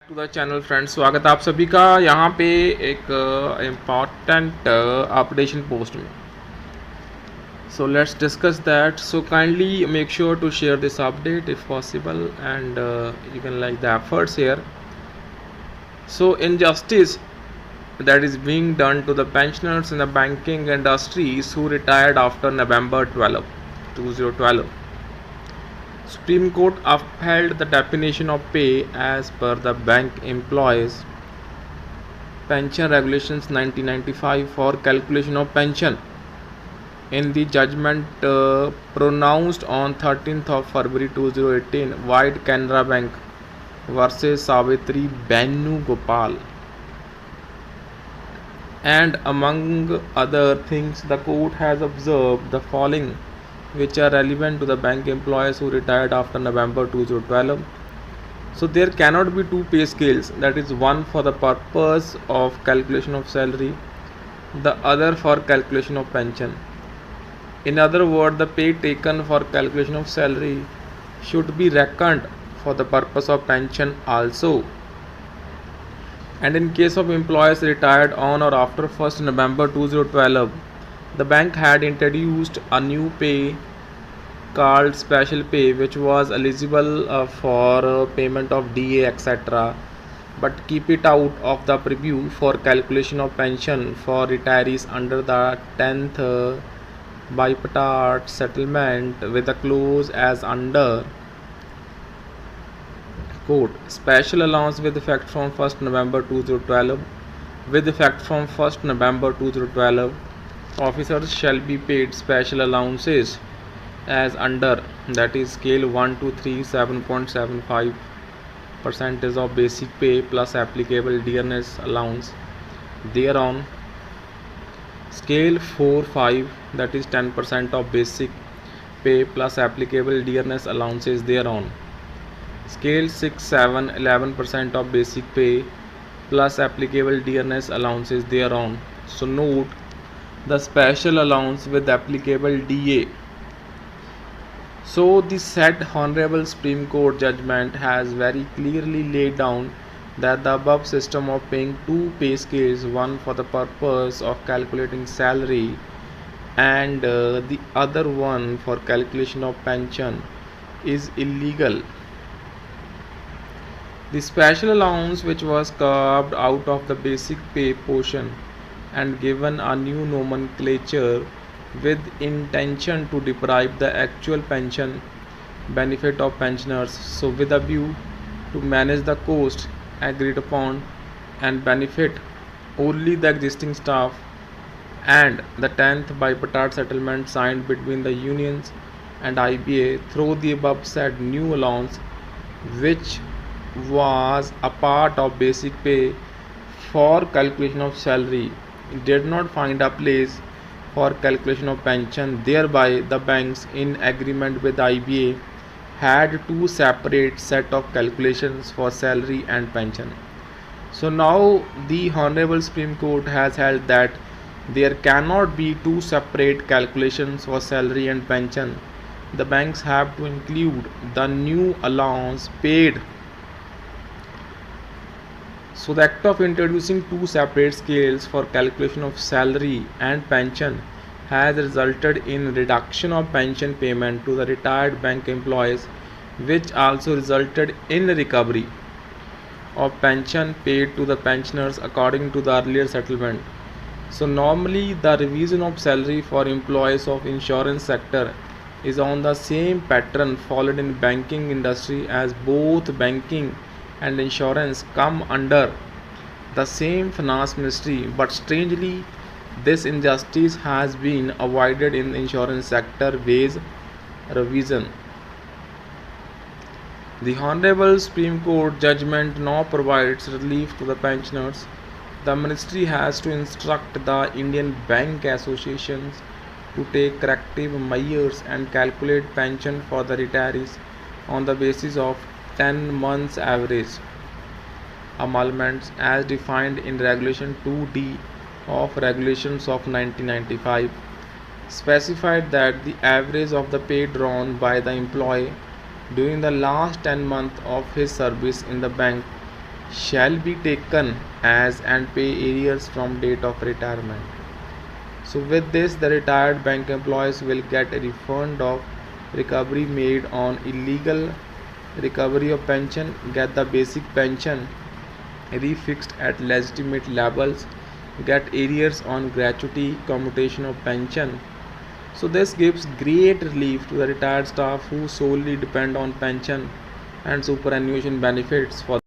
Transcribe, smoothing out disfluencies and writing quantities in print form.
To the channel friends, स्वागत है आप सभी का यहाँ पे एक इम्पॉर्टेंट अपडेशन पोस्ट में. So let's discuss that. So kindly make sure to share this update if possible, and you can like the efforts here. So injustice that is being done to the pensioners in the banking industries who retired after November 12, 2012. Supreme Court upheld the definition of pay as per the Bank Employees Pension Regulations 1995 for calculation of pension. In the judgment pronounced on 13th of February 2018, White Canara Bank versus Savitri Benu Gopal. And among other things, the court has observed the following, which are relevant to the bank employees who retired after November 2012. So there cannot be two pay scales, that is one for the purpose of calculation of salary, the other for calculation of pension. In other words, the pay taken for calculation of salary should be reckoned for the purpose of pension also. And in case of employees retired on or after 1st November 2012, the bank had introduced a new pay called special pay, which was eligible for payment of DA etc., but keep it out of the preview for calculation of pension for retirees under the 10th bipartite settlement with a clause as under quote, special allowance with effect from 1st November 2012. With effect from 1st November 2012, officers shall be paid special allowances as under, that is scale 1 to 3 7.75 percentage of basic pay plus applicable dearness allowance thereon. Scale 4-5, that is 10% of basic pay plus applicable dearness allowances thereon. Scale 6-7, 11% of basic pay plus applicable dearness allowances thereon. So note, the special allowance with applicable DA. So the said Honourable Supreme Court judgment has very clearly laid down that the above system of paying two pay scales, one for the purpose of calculating salary and the other one for calculation of pension, is illegal. The special allowance, which was carved out of the basic pay portion and given a new nomenclature with intention to deprive the actual pension benefit of pensioners, so with a view to manage the cost agreed upon and benefit only the existing staff, and the 10th bipartite settlement signed between the unions and IBA through the above said new allowance, which was a part of basic pay for calculation of salary, did not find a place for calculation of pension. Thereby the banks, in agreement with IBA, had two separate set of calculations for salary and pension. So now the Honourable Supreme Court has held that there cannot be two separate calculations for salary and pension. The banks have to include the new allowance paid. So the act of introducing two separate scales for calculation of salary and pension has resulted in reduction of pension payment to the retired bank employees, which also resulted in recovery of pension paid to the pensioners according to the earlier settlement. So normally the revision of salary for employees of insurance sector is on the same pattern followed in banking industry, as both banking and insurance come under the same finance ministry, but strangely this injustice has been avoided in the insurance sector wage revision. The Honourable Supreme Court judgment now provides relief to the pensioners. The ministry has to instruct the Indian Bank Associations to take corrective measures and calculate pension for the retirees on the basis of 10 months average emoluments as defined in Regulation 2D of Regulations of 1995, specified that the average of the pay drawn by the employee during the last 10 months of his service in the bank shall be taken as and pay arrears from date of retirement. So with this, the retired bank employees will get a refund of recovery made on illegal recovery of pension, get the basic pension refixed at legitimate levels, get arrears on gratuity commutation of pension. So this gives great relief to the retired staff who solely depend on pension and superannuation benefits for